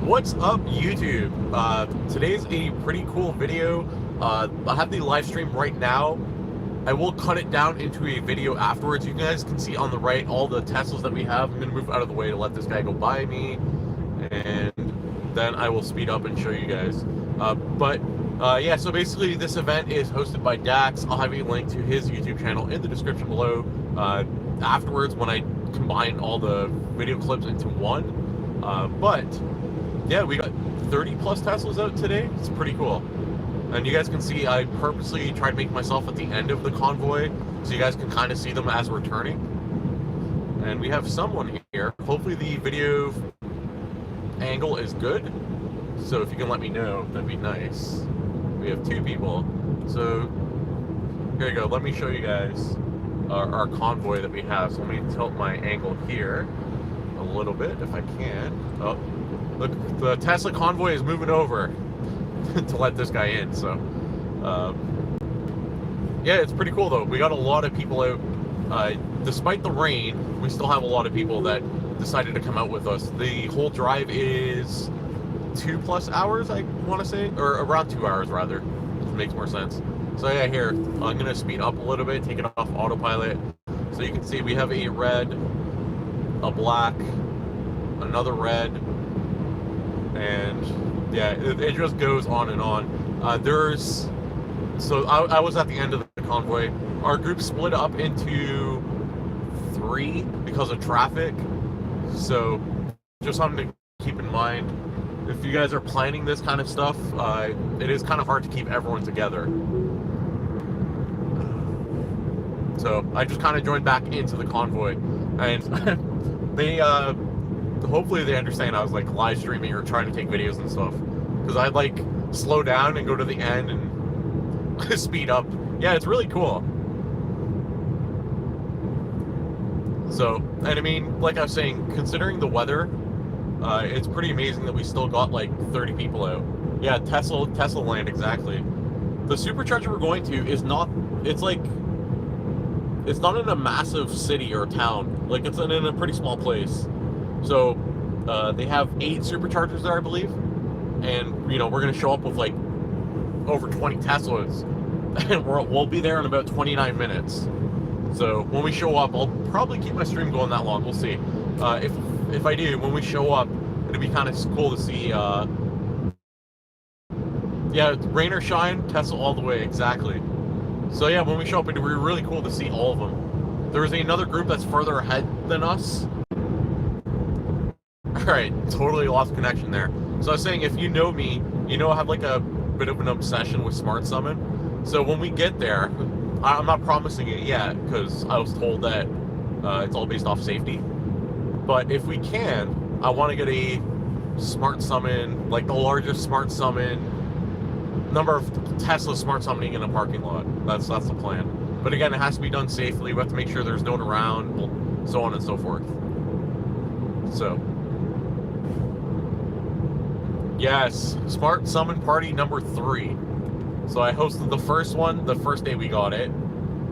What's up, YouTube? Today's a pretty cool video. I have the live stream right now. I will cut it down into a video afterwards. You guys can see on the right all the Teslas that we have. I'm going to move out of the way to let this guy go by me, and then I will speed up and show you guys. Yeah, so basically this event is hosted by Dax. I'll have a link to his YouTube channel in the description below afterwards when I combine all the video clips into one. Yeah, we got 30 plus Teslas out today. It's pretty cool. And you guys can see I purposely tried to make myself at the end of the convoy so you guys can kind of see them as we're turning. And we have someone here. Hopefully the video angle is good. So if you can let me know, that'd be nice. We have two people. So here you go. Let me show you guys our convoy that we have. So let me tilt my angle here a little bit if I can. Oh, look, the Tesla convoy is moving over to let this guy in. So yeah, it's pretty cool though. We got a lot of people out. Despite the rain, we still have a lot of people that decided to come out with us. The whole drive is 2+ hours, I want to say, or around 2 hours rather, which makes more sense. So yeah, here, I'm gonna speed up a little bit, take it off autopilot. So you can see we have a red, a black, another red, and yeah, it just goes on and on. So I was at the end of the convoy. Our group split up into 3 because of traffic. So just something to keep in mind. If you guys are planning this kind of stuff, it is kind of hard to keep everyone together. So I just kind of joined back into the convoy, and they hopefully they understand I was like live streaming or trying to take videos and stuff, because I'd like slow down and go to the end and speed up. Yeah, it's really cool. So, and I mean, like I was saying, considering the weather, it's pretty amazing that we still got like 30 people out. Yeah, Tesla land, exactly. The supercharger we're going to is not, it's not in a massive city or town. Like, it's in a pretty small place. So they have 8 superchargers there, I believe, and you know, we're gonna show up with like over 20 Teslas, and we'll be there in about 29 minutes. So when we show up, I'll probably keep my stream going that long. We'll see. If I do, when we show up, it'll be kind of cool to see. Yeah, rain or shine, Tesla all the way, exactly. So yeah, when we show up, it'll be really cool to see all of them. There's another group that's further ahead than us. Alright, totally lost connection there. So I was saying, if you know me, you know I have like a bit of an obsession with Smart Summon. So when we get there, I'm not promising it yet, because I was told that it's all based off safety. But if we can, I want to get a Smart Summon, like the largest Smart Summon, number of Tesla Smart Summoning in a parking lot. That's the plan. But again, it has to be done safely. We have to make sure there's no one around, so on and so forth. So yes, Smart Summon Party number 3. So I hosted the first one the first day we got it.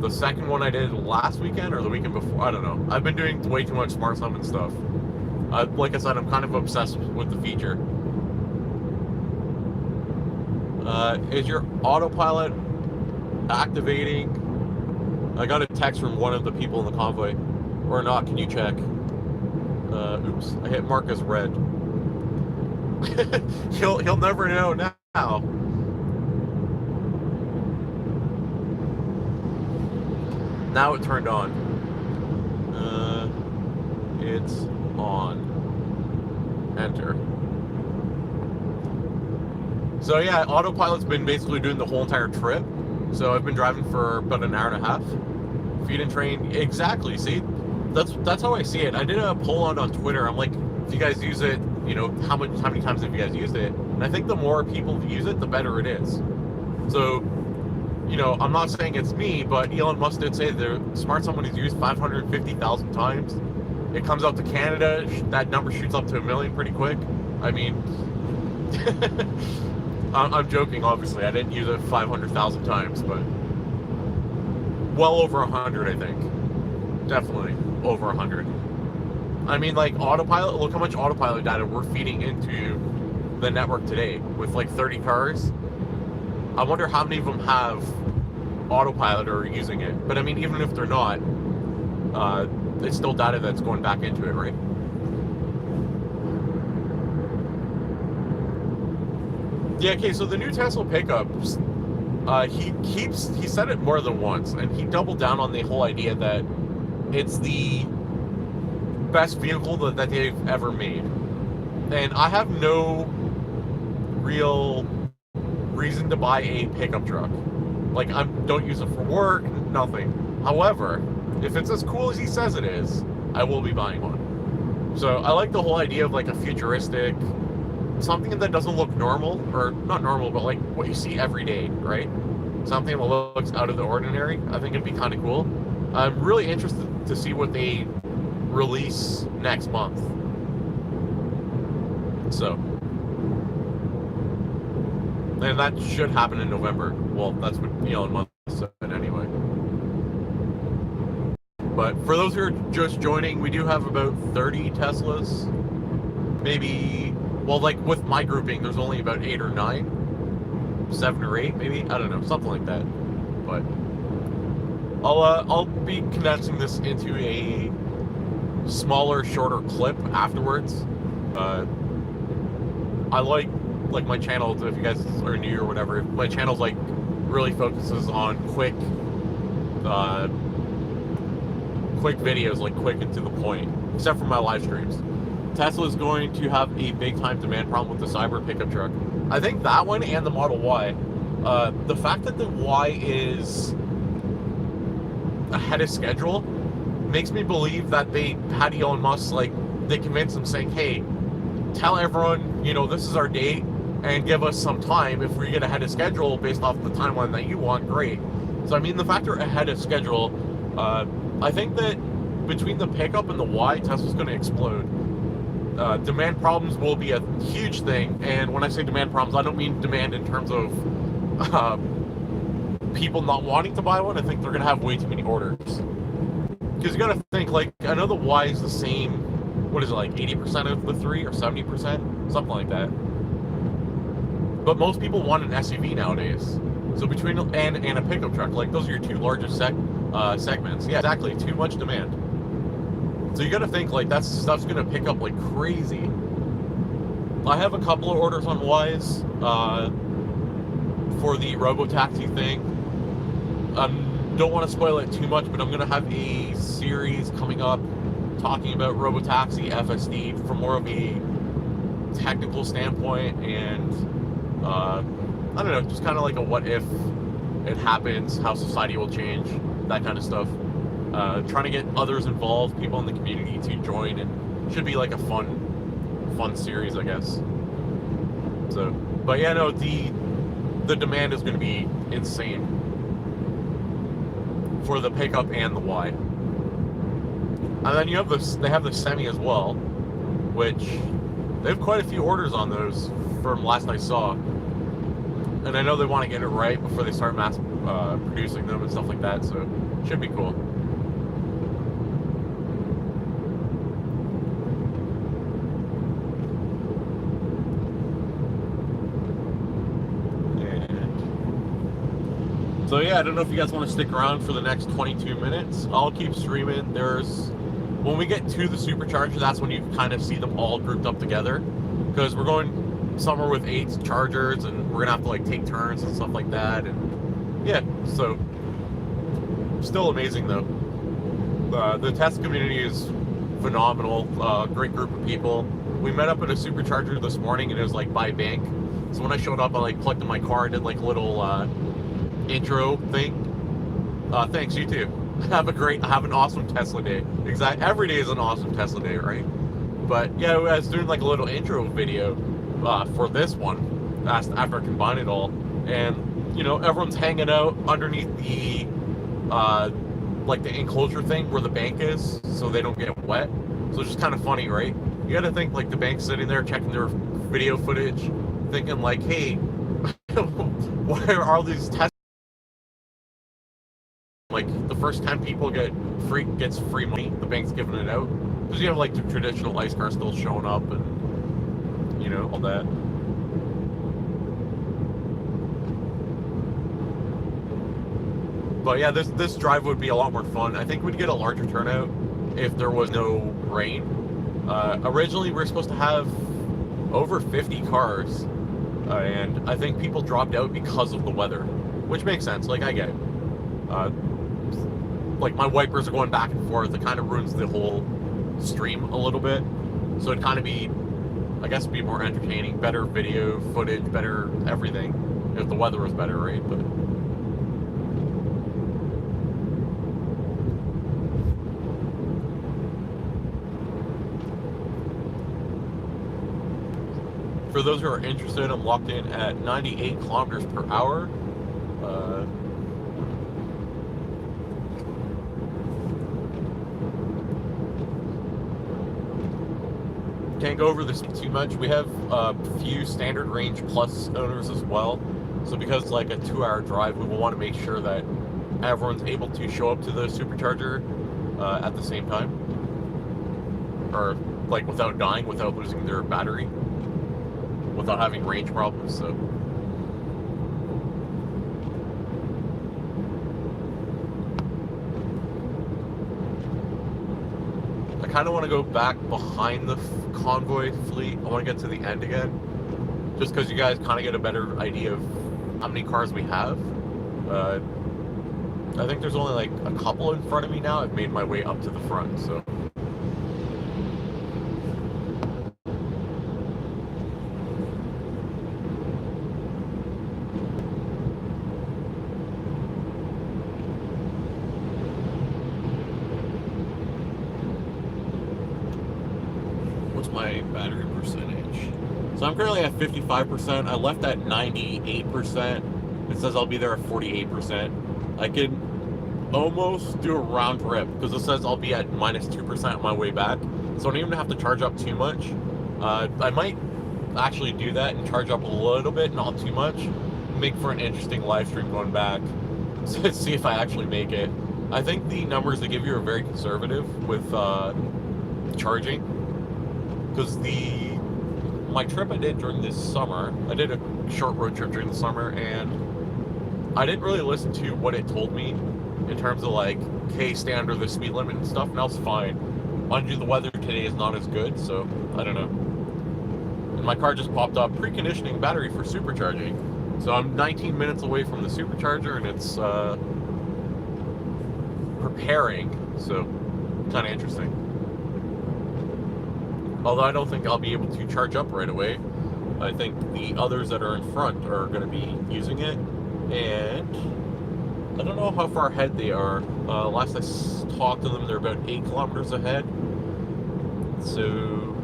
The second one I did last weekend or the weekend before. I don't know. I've been doing way too much Smart Summon stuff. Like I said, I'm kind of obsessed with the feature. Is your autopilot activating? I got a text from one of the people in the convoy. Or not, can you check? Oops, I hit mark as red. he'll never know now. Now it turned on. It's on. Enter. So yeah, autopilot's been basically doing the whole entire trip. So I've been driving for about an hour and a half. Feed and train, exactly. See, that's how I see it. I did a poll on Twitter. I'm like, if you guys use it, you know, how many times have you guys used it? And I think the more people use it, the better it is. So, you know, I'm not saying it's me, but Elon Musk did say the Smart Summon is used 550,000 times. It comes out to Canada, that number shoots up to 1 million pretty quick. I mean, I'm joking, obviously. I didn't use it 500,000 times, but well over 100, I think. Definitely over 100. I mean, like, autopilot, look how much autopilot data we're feeding into the network today with like 30 cars. I wonder how many of them have autopilot or are using it. But I mean, even if they're not, it's still data that's going back into it, right? Yeah, okay, so the new Tesla pickups, he said it more than once, and he doubled down on the whole idea that it's the best vehicle that they've ever made. And I have no real reason to buy a pickup truck. Like, I don't use it for work, nothing. However, if it's as cool as he says it is, I will be buying one. So I like the whole idea of like a futuristic, something that doesn't look normal, or not normal, but like what you see every day, right? Something that looks out of the ordinary. I think it'd be kind of cool. I'm really interested to see what they release next month. So, and that should happen in November. Well, that's what Elon Musk said anyway. But for those who are just joining, we do have about 30 Teslas. Maybe, well, like with my grouping, there's only about 8 or 9, 7 or 8, maybe. I don't know, something like that. But I'll be condensing this into a smaller, shorter clip afterwards. I like my channel, if you guys are new or whatever, my channel's like really focuses on quick videos, like quick and to the point, except for my live streams. Tesla is going to have a big time demand problem with the Cyber pickup truck. I think that one and the Model Y. The fact that the Y is ahead of schedule makes me believe that they had Elon Musk, like, they convinced him saying, hey, tell everyone, you know, this is our date, and give us some time. If we get ahead of schedule based off the timeline that you want, great. So I mean, the fact they're ahead of schedule, I think that between the pickup and the Y, Tesla's going to explode. Demand problems will be a huge thing, and when I say demand problems, I don't mean demand in terms of people not wanting to buy one. I think they're going to have way too many orders. Because you got to think, like, I know the Y is the same, what is it, like 80% of the 3 or 70%? Something like that. But most people want an SUV nowadays. So between and a pickup truck, like, those are your two largest segments. Yeah, exactly. Too much demand. So you got to think, like, that stuff's going to pick up like crazy. I have a couple of orders on Ys for the robo-taxi thing. Don't want to spoil it too much, but I'm going to have a series coming up talking about robo-taxi, FSD, from more of a technical standpoint, and I don't know, just kind of like a what if it happens, how society will change, that kind of stuff. Trying to get others involved, people in the community to join, and should be like a fun series, I guess. So, but yeah, no, the demand is going to be insane for the pickup and the Y. And then you have they have the Semi as well, which they have quite a few orders on those from last I saw. And I know they want to get it right before they start mass producing them and stuff like that, so should be cool. So yeah, I don't know if you guys want to stick around for the next 22 minutes. I'll keep streaming. When we get to the Supercharger, that's when you kind of see them all grouped up together. Because we're going somewhere with 8 chargers, and we're going to have to like take turns and stuff like that. And yeah, so still amazing though. The test community is phenomenal. Great group of people. We met up at a Supercharger this morning, and it was like by bank. So when I showed up, I like plugged in my car, did like a little intro thing. Thanks, you too. Have an awesome Tesla day. Every day is an awesome Tesla day, right? But yeah, I was doing like a little intro video for this one after I combined it all, and you know, everyone's hanging out underneath the like the enclosure thing where the bank is, so they don't get wet. So it's just kind of funny, right? You got to think like the bank's sitting there checking their video footage, thinking like, hey, why are all these Tesla? Like, the first time people gets free money, the bank's giving it out. Because you have, like, the traditional ice car still showing up and, you know, all that. But yeah, this drive would be a lot more fun. I think we'd get a larger turnout if there was no rain. Originally, we were supposed to have over 50 cars, and I think people dropped out because of the weather, which makes sense. Like, I get it. Like, my wipers are going back and forth. It kind of ruins the whole stream a little bit. So it'd kind of be, I guess, be more entertaining, better video footage, better everything if the weather was better, right? But for those who are interested, I'm locked in at 98 kilometers per hour. Can't go over this too much. We have a few standard range plus owners as well. So because like a 2-hour drive, we will want to make sure that everyone's able to show up to the supercharger at the same time. Or like without dying, without losing their battery, without having range problems. So I kind of want to go back behind the Convoy fleet. I want to get to the end again, just because you guys kind of get a better idea of how many cars we have. I think there's only like a couple in front of me now. I've made my way up to the front, so. My battery percentage. So I'm currently at 55%. I left at 98%. It says I'll be there at 48%. I can almost do a round trip because it says I'll be at -2% on my way back. So I don't even have to charge up too much. I might actually do that and charge up a little bit, not too much. Make for an interesting live stream going back. So let's see if I actually make it. I think the numbers they give you are very conservative with charging. Because my trip I did during this summer, I did a short road trip during the summer, and I didn't really listen to what it told me in terms of like, hey, stay under the speed limit and stuff, and I was fine. Mind you, the weather today is not as good, so I don't know. And my car just popped up preconditioning battery for supercharging. So I'm 19 minutes away from the supercharger, and it's preparing, so kind of interesting. Although I don't think I'll be able to charge up right away. I think the others that are in front are going to be using it. And I don't know how far ahead they are. Last I talked to them, they're about 8 kilometers ahead. So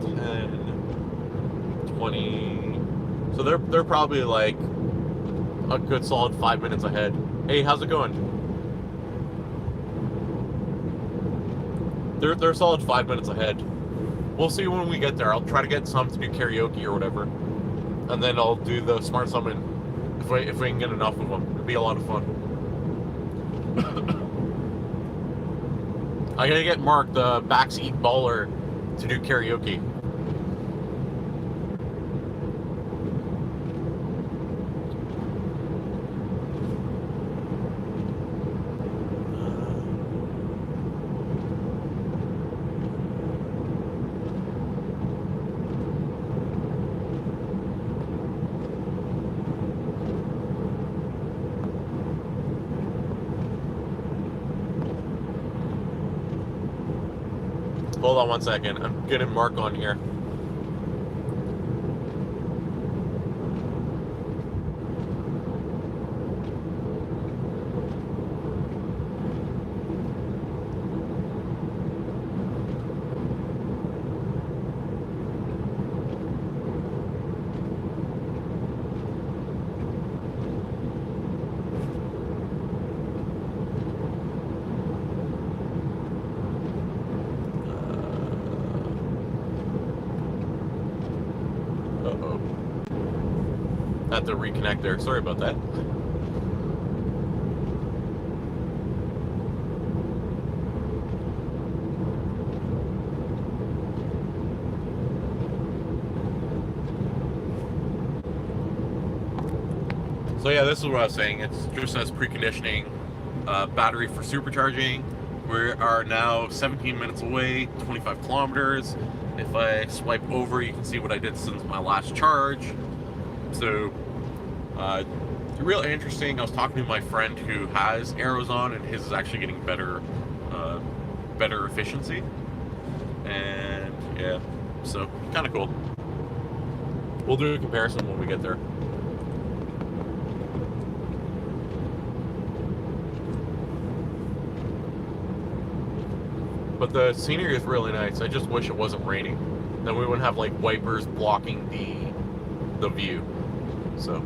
10, 20. So they're probably like a good solid 5 minutes ahead. Hey, how's it going? They're a solid 5 minutes ahead. We'll see when we get there. I'll try to get some to do karaoke or whatever, and then I'll do the smart summon if we can get enough of them. It'll be a lot of fun. I'm gonna get Mark, the backseat baller, to do karaoke. Hold on one second. I'm getting Mark on here. Had to reconnect there. Sorry about that. So yeah, this is what I was saying. It's just says preconditioning, battery for supercharging. We are now 17 minutes away, 25 kilometers. If I swipe over, you can see what I did since my last charge. So, really interesting. I was talking to my friend who has arrows on, and his is actually getting better efficiency. And yeah, so kind of cool. We'll do a comparison when we get there. But the scenery is really nice. I just wish it wasn't raining. Then we wouldn't have like wipers blocking the view. So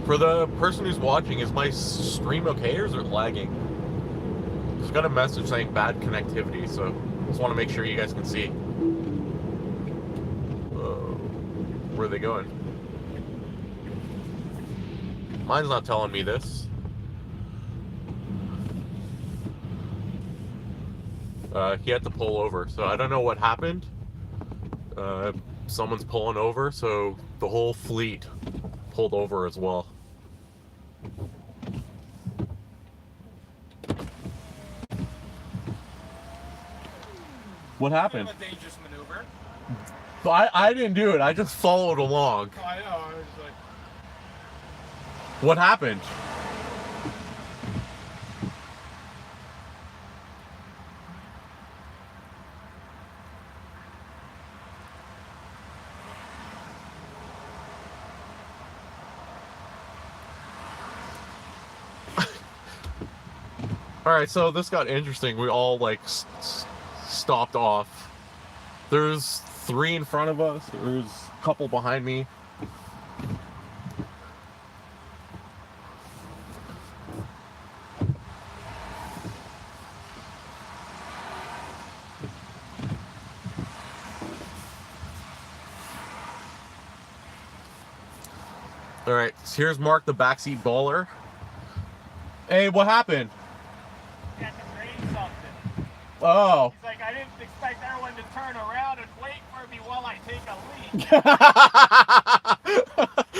for the person who's watching, is my stream okay or is it lagging? Just got a message saying bad connectivity, so just want to make sure you guys can see. Where are they going? Mine's not telling me this. He had to pull over, so I don't know what happened. Someone's pulling over, so the whole fleet pulled over as well. What happened? Kind of a dangerous maneuver. So I didn't do it. I just followed along. Oh, I know. I was like, What happened? All right, so this got interesting. We all like stopped off. There's 3 in front of us. There's a couple behind me. All right, so here's Mark, the backseat baller. Hey, what happened? he had to grade something. Oh. He's like, I didn't expect everyone to turn around and wait for me while I take a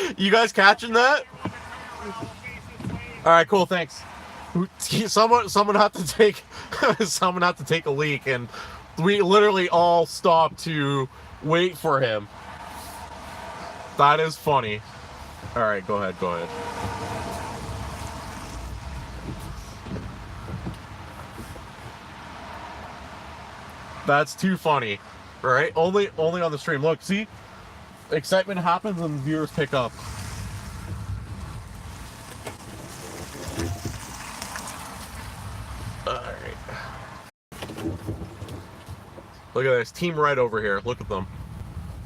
leak. You guys catching that? All right, cool, thanks. Someone had to take someone had to take a leak, and we literally all stopped to wait for him. That is funny. All right, go ahead. That's too funny, all right? Only on the stream. Look, see, excitement happens and viewers pick up. All right. Look at this team right over here. Look at them.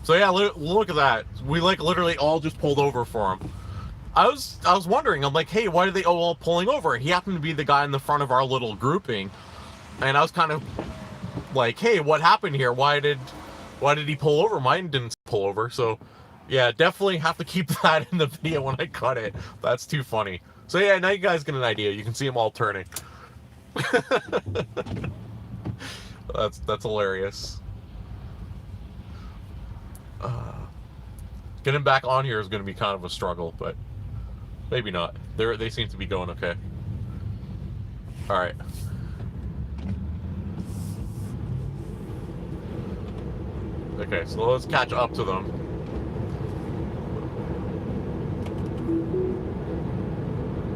So yeah, look at that. We like literally all just pulled over for him. I was wondering. I'm like, hey, why are they all pulling over? He happened to be the guy in the front of our little grouping, and I was kind of like, hey, what happened here? Why did he pull over? Mine didn't pull over. So yeah, definitely have to keep that in the video when I cut it. That's too funny. So yeah, now you guys get an idea. You can see them all turning. That's hilarious. Getting back on here is going to be kind of a struggle, but maybe not. They seem to be going okay. All right. Okay, so let's catch up to them.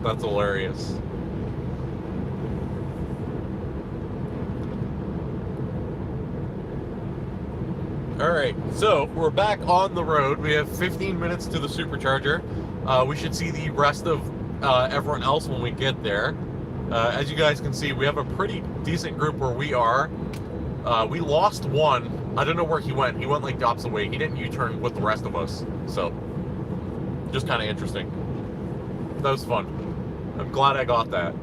That's hilarious. Alright, so we're back on the road. We have 15 minutes to the Supercharger. We should see the rest of everyone else when we get there. As you guys can see, we have a pretty decent group where we are. We lost one. I don't know where he went. He went like the opposite way. He didn't U-turn with the rest of us. So, just kind of interesting. That was fun. I'm glad I got that.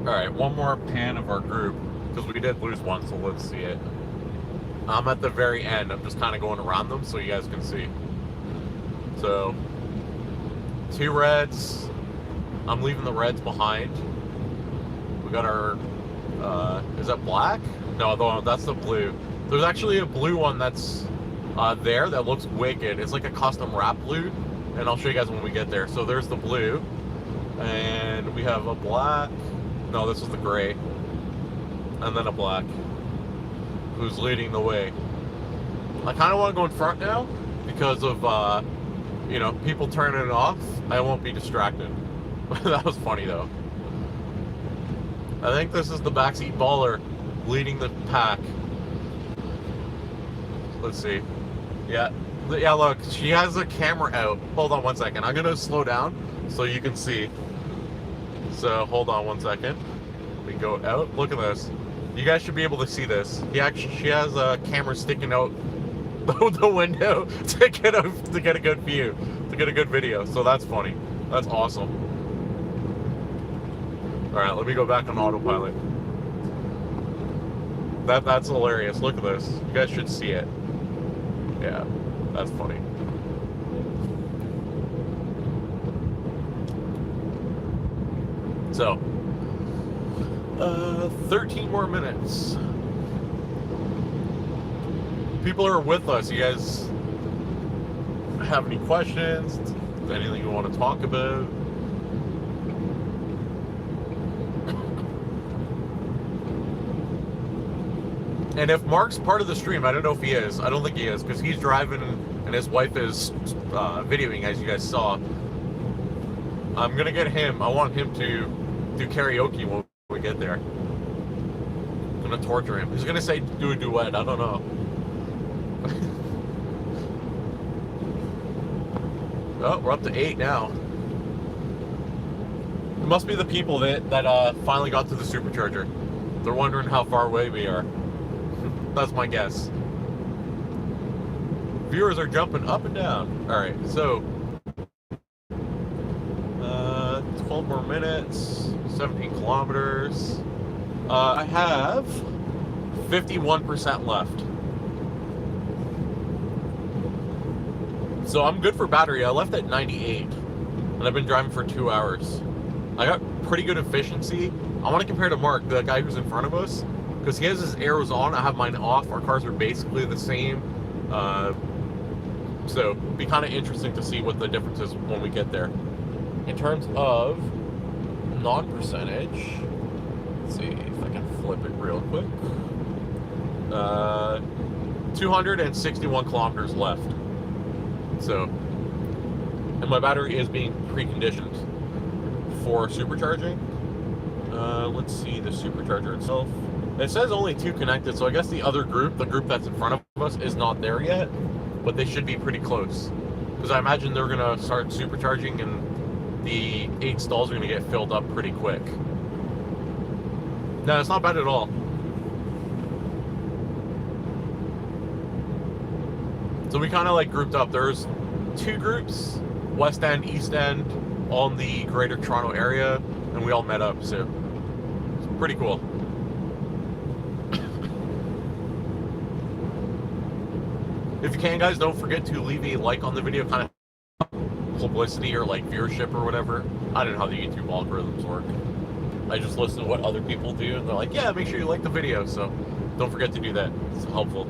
Alright, one more pan of our group, because we did lose one, so let's see it. I'm at the very end. I'm just kind of going around them so you guys can see. So, 2 reds. I'm leaving the reds behind. We got our, is that black? No, that's the blue. There's actually a blue one that's there that looks wicked. It's like a custom wrap blue, and I'll show you guys when we get there. So there's the blue, and we have a black. No, this is the gray, and then a black, who's leading the way. I kind of want to go in front now because of, you know, people turning it off. I won't be distracted. That was funny though. I think this is the backseat baller leading the pack. Let's see. Yeah, look, she has a camera out. Hold on one second. I'm gonna slow down so you can see. So hold on one second. We go out. Look at this. You guys should be able to see this. She has a camera sticking out the window to get a good view, to get a good video. So that's funny. That's awesome. All right, let me go back on autopilot. That's hilarious. Look at this. You guys should see it. Yeah, that's funny. So, 13 more minutes. People are with us. You guys have any questions? Anything you want to talk about? And if Mark's part of the stream, I don't know if he is. I don't think he is, because he's driving and his wife is videoing, as you guys saw. I'm going to get him. I want him to do karaoke when we get there. I'm going to torture him. He's going to say do a duet. I don't know. Oh, we're up to 8 now. It must be the people that finally got to the Supercharger. They're wondering how far away we are. That's my guess. Viewers are jumping up and down. All right, so 12 more minutes, 17 kilometers. I have 51% left. So I'm good for battery. I left at 98, and I've been driving for 2 hours. I got pretty good efficiency. I want to compare to Mark, the guy who's in front of us, because he has his arrows on, I have mine off. Our cars are basically the same. So it'd be kind of interesting to see what the difference is when we get there. In terms of non-percentage, let's see if I can flip it real quick. 261 kilometers left. So, and my battery is being preconditioned for supercharging. Let's see the supercharger itself. It says only 2 connected, so I guess the other group, the group that's in front of us, is not there yet, but they should be pretty close. Because I imagine they're going to start supercharging and the 8 stalls are going to get filled up pretty quick. No, it's not bad at all. So we kind of like grouped up. There's 2 groups, West End, East End, all in the greater Toronto area, and we all met up, so it's pretty cool. If you can, guys, don't forget to leave a like on the video, kind of publicity or like viewership or whatever. I don't know how the YouTube algorithms work. I just listen to what other people do, and they're like, yeah, make sure you like the video, so don't forget to do that. It's helpful.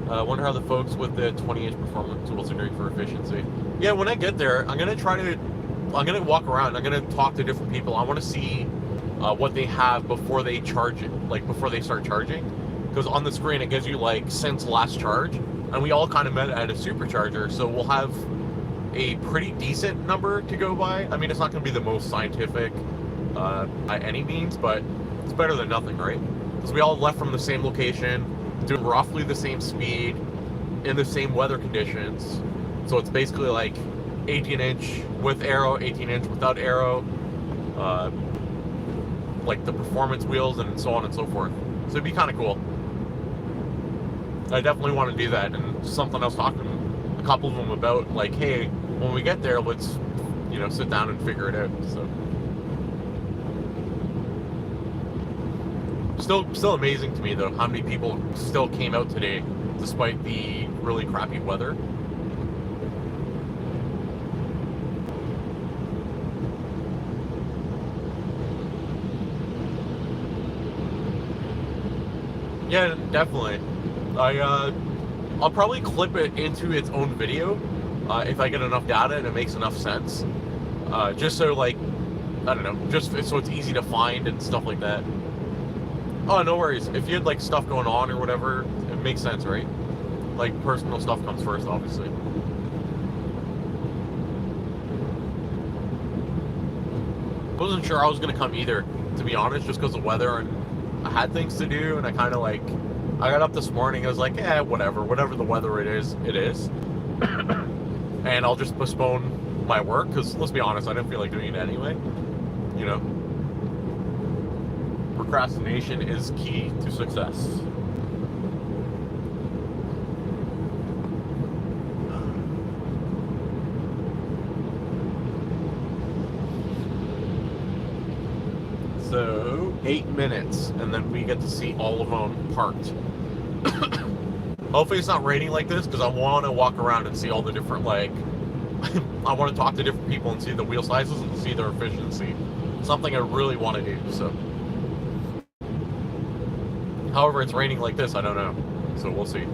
I wonder how the folks with the 20-inch performance tools are doing for efficiency. Yeah, when I get there, I'm gonna walk around. I'm gonna talk to different people. I want to see what they have before they charge it, like before they start charging. Because on the screen it gives you like since last charge, and we all kind of met at a supercharger, so we'll have a pretty decent number to go by. I mean, it's not going to be the most scientific by any means, but it's better than nothing, right? Because we all left from the same location, doing roughly the same speed, in the same weather conditions. So it's basically like 18-inch with aero, 18-inch without aero, like the performance wheels and so on and so forth. So it'd be kind of cool. I definitely want to do that, and something I was talking to a couple of them about, like, hey, when we get there, let's, you know, sit down and figure it out. So still amazing to me though how many people still came out today despite the really crappy weather. Yeah, definitely. I'll probably clip it into its own video if I get enough data and it makes enough sense. Just so, like, I don't know, just so it's easy to find and stuff like that. Oh, no worries. If you had, like, stuff going on or whatever, it makes sense, right? Like, personal stuff comes first, obviously. I wasn't sure I was going to come either, to be honest, just because of weather, and I had things to do, and I kind of, like, I got up this morning, I was like, whatever the weather it is. And I'll just postpone my work, because, let's be honest, I didn't feel like doing it anyway, you know? Procrastination is key to success. So, 8 minutes, and then we get to see all of them parked. Hopefully it's not raining like this, because I want to walk around and see all the different, like, I want to talk to different people and see the wheel sizes and see their efficiency. Something I really want to do, so. However, it's raining like this, I don't know. So we'll see.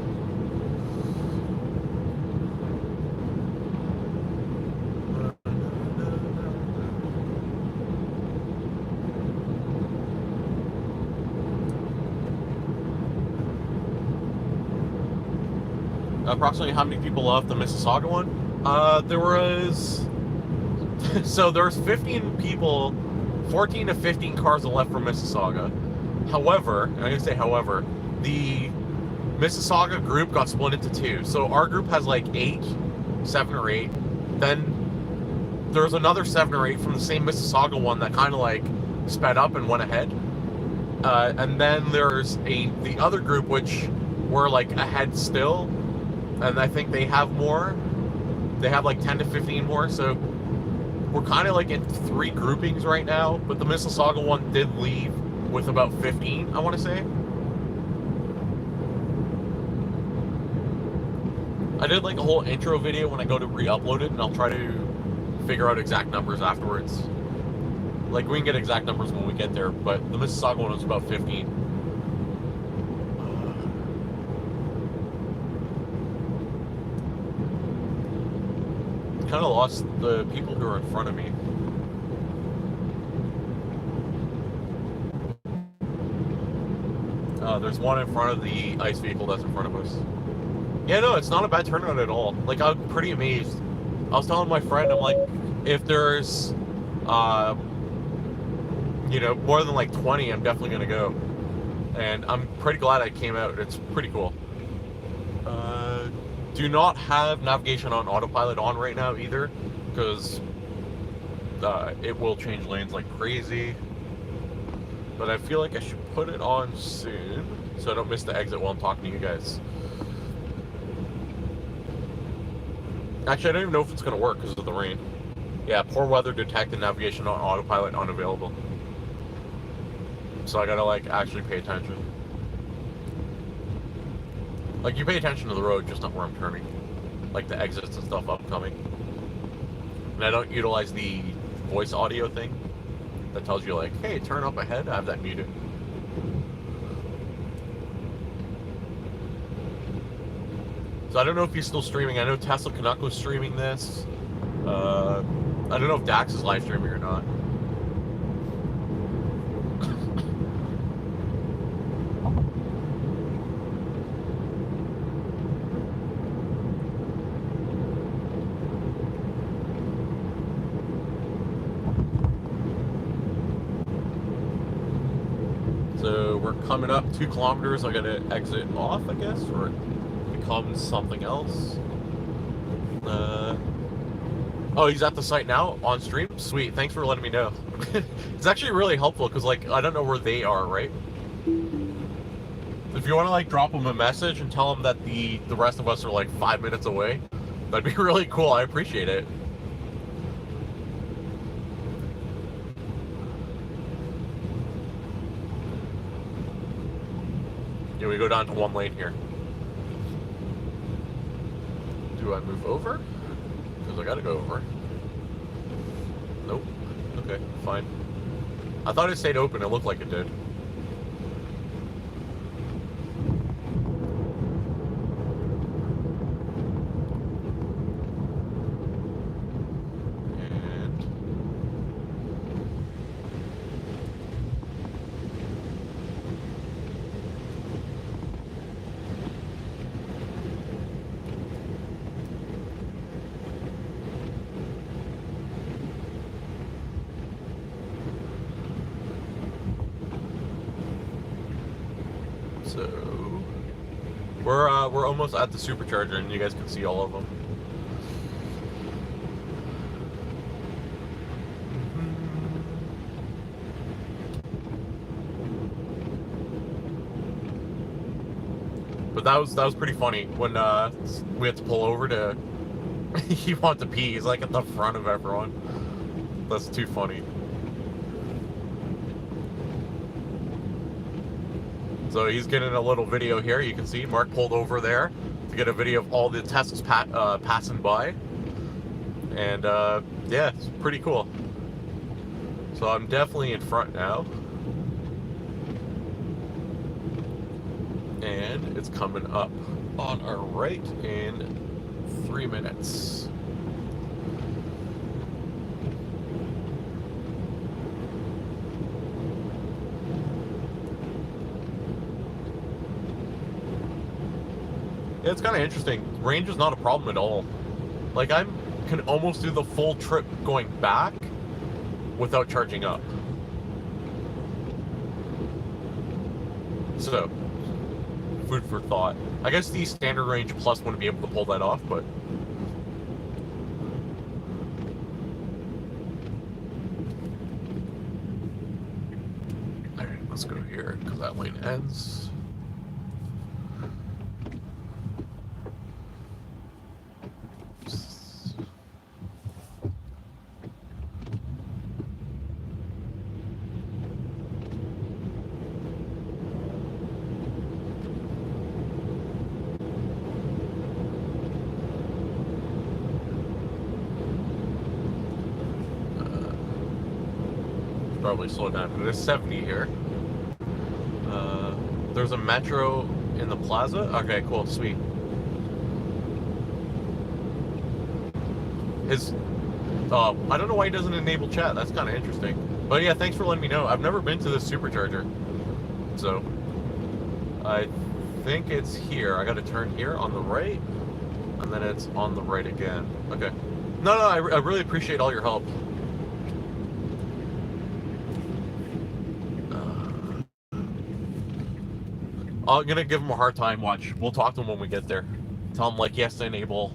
Approximately how many people left the Mississauga one? There was... So there was 15 people, 14 to 15 cars that left from Mississauga. However, and I'm going to say however, the Mississauga group got split into two. So our group has like 7 or 8. Then there's another 7 or 8 from the same Mississauga one that kind of like sped up and went ahead. And then there's the other group which were like ahead still. And I think they have more. They have like 10 to 15 more. So we're kind of like in 3 groupings right now. But the Mississauga one did leave with about 15, I want to say. I did like a whole intro video when I go to re-upload it, and I'll try to figure out exact numbers afterwards. Like, we can get exact numbers when we get there, but the Mississauga one was about 15. Kind of lost the people who are in front of me. There's one in front of the ice vehicle that's in front of us. Yeah, no, it's not a bad turnout at all. Like, I'm pretty amazed. I was telling my friend, I'm like, if there's, you know, more than like 20, I'm definitely going to go. And I'm pretty glad I came out. It's pretty cool. Do not have navigation on autopilot on right now either, because it will change lanes like crazy. But I feel like I should put it on soon, so I don't miss the exit while I'm talking to you guys. Actually, I don't even know if it's going to work because of the rain. Yeah, poor weather detected, navigation on autopilot unavailable. So I gotta, like, actually pay attention. Like, you pay attention to the road, just not where I'm turning. Like, the exits and stuff upcoming. And I don't utilize the voice audio thing that tells you, like, hey, turn up ahead. I have that muted. So I don't know if he's still streaming. I know Tesla Canuck was streaming this. I don't know if Dax is live streaming or not. we're coming up 2 kilometers. I gotta exit off, I guess, or it becomes something else. Oh, he's at the site now on stream? Sweet, thanks for letting me know. It's actually really helpful because, like, I don't know where they are, right? If you want to, like, drop them a message and tell them that the rest of us are, like, 5 minutes away, that'd be really cool. I appreciate it. Yeah, we go down to 1 lane here. Do I move over? Because I gotta go over. Nope. Okay, fine. I thought it stayed open. It looked like it did. So we're almost at the supercharger, and you guys can see all of them. But that was pretty funny when we had to pull over to. He wanted to pee. He's like at the front of everyone. That's too funny. So he's getting a little video here. You can see Mark pulled over there to get a video of all the Teslas passing by. And yeah, it's pretty cool. So I'm definitely in front now. And it's coming up on our right in 3 minutes. Yeah, it's kind of interesting. Range is not a problem at all. Like, I can almost do the full trip going back without charging up. So, food for thought. I guess the standard range plus wouldn't be able to pull that off, but... Alright, let's go here, because that lane ends. Probably slow down. There's 70 here. There's a metro in the plaza. Okay, cool, sweet. I don't know why he doesn't enable chat. That's kind of interesting. But yeah, thanks for letting me know. I've never been to this supercharger, so I think it's here. I got to turn here on the right, and then it's on the right again. Okay. No, I really appreciate all your help. I'm gonna give him a hard time. Watch. We'll talk to him when we get there. Tell him, like, he has to enable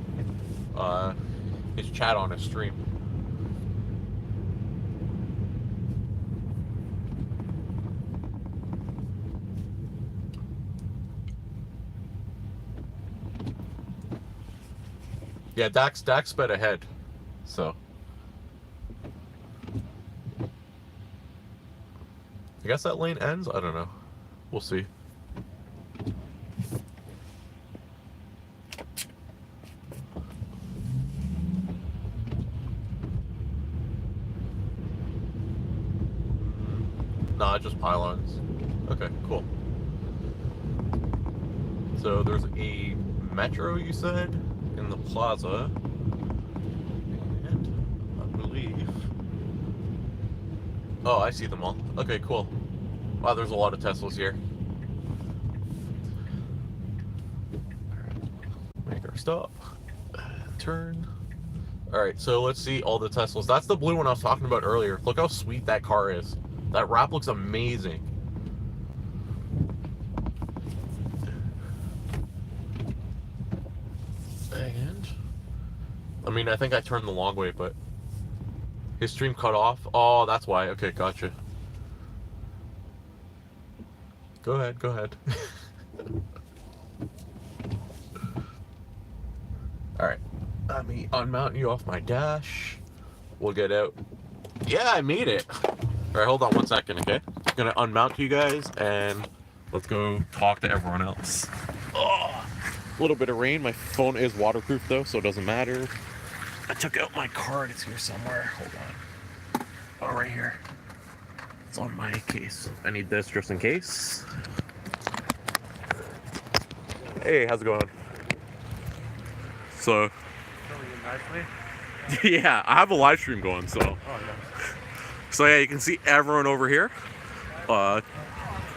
his chat on his stream. Yeah, Dax sped ahead, so I guess that lane ends. I don't know. We'll see. Nah, just pylons. Okay, cool. So there's a metro, you said, in the plaza. And I believe... Oh, I see them all. Okay, cool. Wow, there's a lot of Teslas here. Make our stop. Turn. Alright, so let's see all the Teslas. That's the blue one I was talking about earlier. Look how sweet that car is. That wrap looks amazing. I mean, I think I turned the long way, but his stream cut off. Oh, that's why. Okay, gotcha. Go ahead, go ahead. Alright, let me unmount you off my dash. We'll get out. Yeah, I made it. Alright, hold on 1 second, okay? I'm gonna unmount you guys and let's go talk to everyone else. Oh, a little bit of rain. My phone is waterproof though, so it doesn't matter. I took out my card. It's here somewhere. Hold on. Oh, right here. It's on my case. I need this just in case. Hey, how's it going? So, yeah, I have a live stream going, so. So yeah, you can see everyone over here.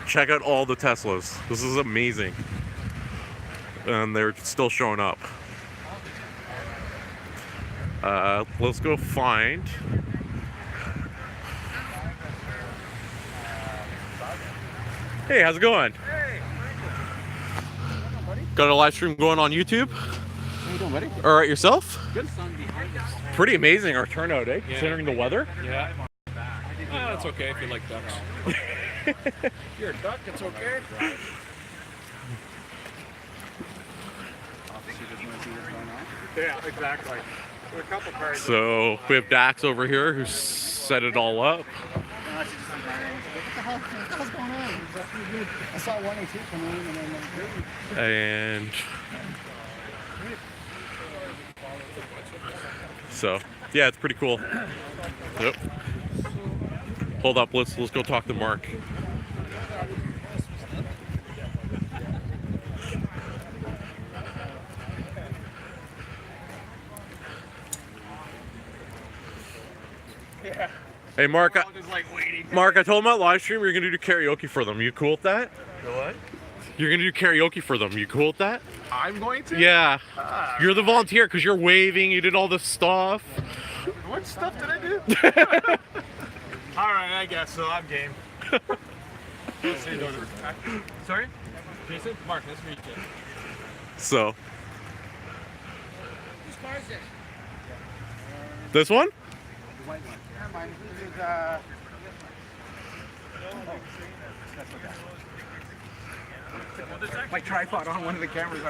Check out all the Teslas. This is amazing. And they're still showing up. Let's go find. Hey, how's it going? Hey, got a live stream going on YouTube. how you doing, buddy? All right, yourself? Good. Sun behind us. Pretty amazing our turnout, eh? Yeah. Considering the weather. Yeah. It's okay if you like ducks. If you're a duck, it's okay. Yeah, exactly. There are a couple cars. So we have Dax over here who set it all up. What the hell's going on? I saw 102 come in and then And so yeah, it's pretty cool. Yep. Hold up, let's go talk to Mark. Yeah. Hey Mark, We're all just like waiting. Mark, I told him at live stream you're gonna do karaoke for them. You cool with that? The what? You're gonna do karaoke for them. You cool with that? I'm going to? Yeah. You're the volunteer because you're waving. You did all this stuff. What stuff did I do? Alright, I guess so. I'm game. Sorry? Jason? Mark, nice to meet you. So whose car is this? this one? The white one. Never mind. This is, my tripod on one of the cameras,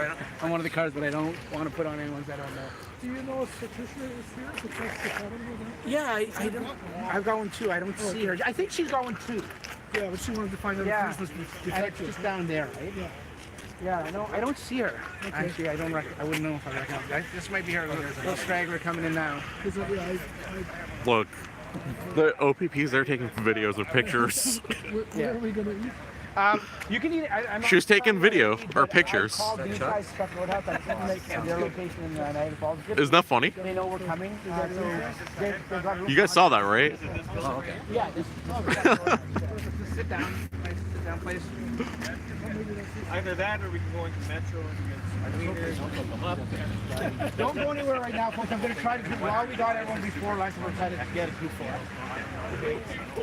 on one of the cars, but I don't want to put on anyone's I don't know. Do you know if Patricia is here to text the phone with her? Yeah, I don't. I've got one too. I don't see her. I think she's got one too. Yeah, but she wanted to find out Yeah. if Chris was And it's detected. just down there, right? Yeah. Yeah, I know. I don't see her. Actually, I don't. I wouldn't know if I recognize. This might be her little straggler coming in now. Because yeah, Look, the OPPs, they're taking videos of pictures. where are we gonna eat? You can eat it. I'm She was taking video or pictures. I called these guys, Stuff Roadhouse. I sent them their location in Niagara Falls. Isn't that funny? They know we're coming. They got You guys saw that, right? Yeah, just sit down. Nice sit down place. Either that or we can go into Metro and Don't go anywhere right now, folks. I'm going to try to do while we got everyone before lunch. We're trying to get it before.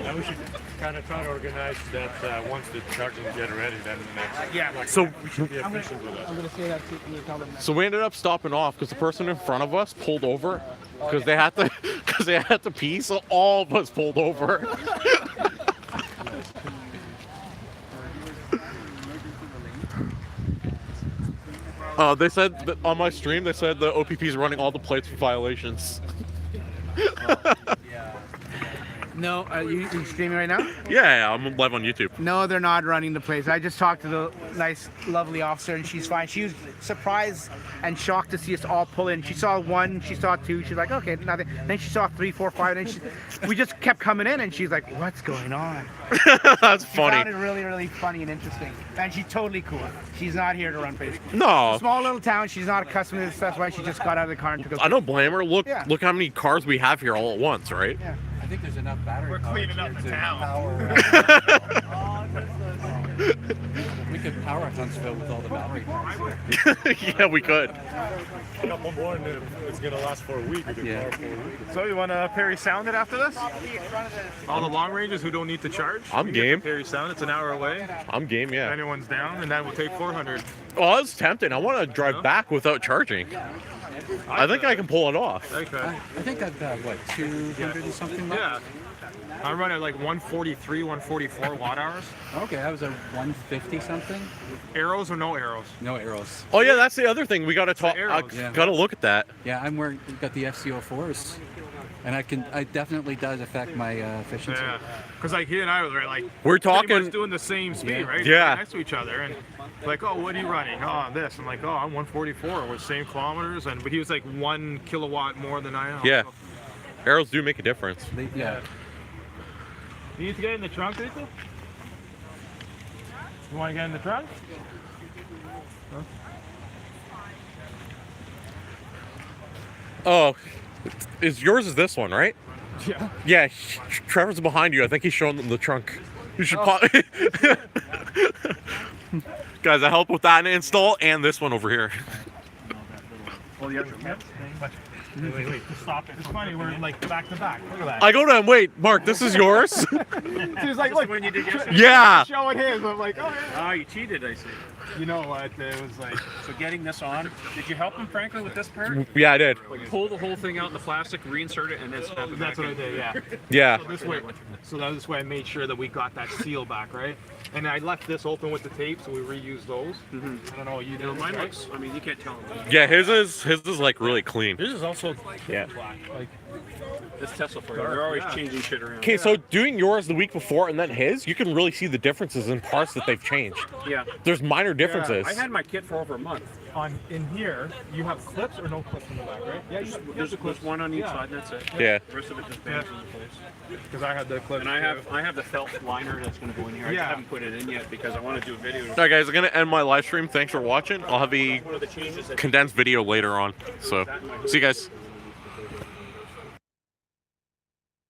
And we should kind of try to organize that once the charging get ready, then So, be I'm efficient with it. going to say that to you. Tell them that. so we ended up stopping off because the person in front of us pulled over because they had to pee. So all of us pulled over. They said that on my stream, they said the OPP is running all the plates for violations. No, are you streaming right now? Yeah, I'm live on YouTube. No, they're not running the place. I just talked to the nice, lovely officer, and she's fine. She was surprised and shocked to see us all pull in. She saw one, she saw two. She's like, okay, nothing. Then she saw 3, 4, 5, and we just kept coming in, and she's like, what's going on? That's She found funny. it really, really funny and interesting. And she's totally cool. She's not here to run places. No, Small little town. She's not accustomed to this. That's why she just got out of the car and took a. I don't blame her. Look, Yeah. look how many cars we have here all at once, right? Yeah. I think there's enough battery. We're cleaning up the town. We could power Huntsville with all the battery. Yeah, we could. A couple more and it's going to last for a week. Yeah. So you want to Perry Sound it after this? All the long ranges who don't need to charge? I'm you get game. to Perry Sound, it's an hour away. I'm game, If yeah. anyone's down, and that will take 400. Oh, that's tempting. I want to drive back without charging. I think I can pull it off. Okay. I think I've got, what, 200 and something left? Yeah. I run at like 143, 144 watt hours. Okay, I was at 150 something. Arrows or no arrows? No arrows. Oh yeah, that's the other thing. We gotta talk. arrows. Yeah. Gotta look at that. Yeah, I'm wearing, got the FCO4s. And it definitely does affect my efficiency. Yeah. Because like he and I were like We're pretty talking. much doing the same speed, Yeah. right? Yeah. Right next to each other, and like, oh, what are you running? Oh, this. I'm like, oh, I'm 144 with same kilometers, but he was like 1 kilowatt more than I am. Yeah. So, Arrows do make a difference. Yeah. you need to get in the trunk, Rachel? You want to get in the trunk? Oh, yours is this one, right? Yeah. Yeah. Trevor's behind you. I think he's showing them the trunk. You should pop. Guys, I help with that install and this one over here. Well, the other Wait, just stop it. It's funny, we're like back to back. Look at that. I go to him. Wait, Mark, this is yours. He's like, look, When you did yesterday. Yeah. showing his. I'm like, oh, yeah. Oh, you cheated, I see. You know what? It was like, So getting this on, did you help him, Franklin, with this part? Yeah, I did. Pull the whole thing out in the plastic, reinsert it, and then snap it back that's what I in. did, yeah. Yeah. So this way I made sure that we got that seal back, right? And I left this open with the tape, so we reused those. I don't know what you did. Mine right? looks, I mean, you can't tell. Yeah, his is like really clean. This is also Yeah. black. Like, this Tesla for you. They're always changing shit around. Okay, so doing yours the week before and then his, you can really see the differences in parts that they've changed. Yeah. There's minor differences. I had my kit for over a month. in here, you have clips or no clips in the back, right? Yeah, There's one on each side, and that's it. Yeah. The rest of it just bangs into place. Because I had the clips. And I have the felt liner that's going to go in here. I Yeah. just haven't put it in yet because I want to do a video. All right, guys, I'm gonna end my live stream. Thanks for watching. I'll have a One of the changes that condensed video later on. So, see you guys.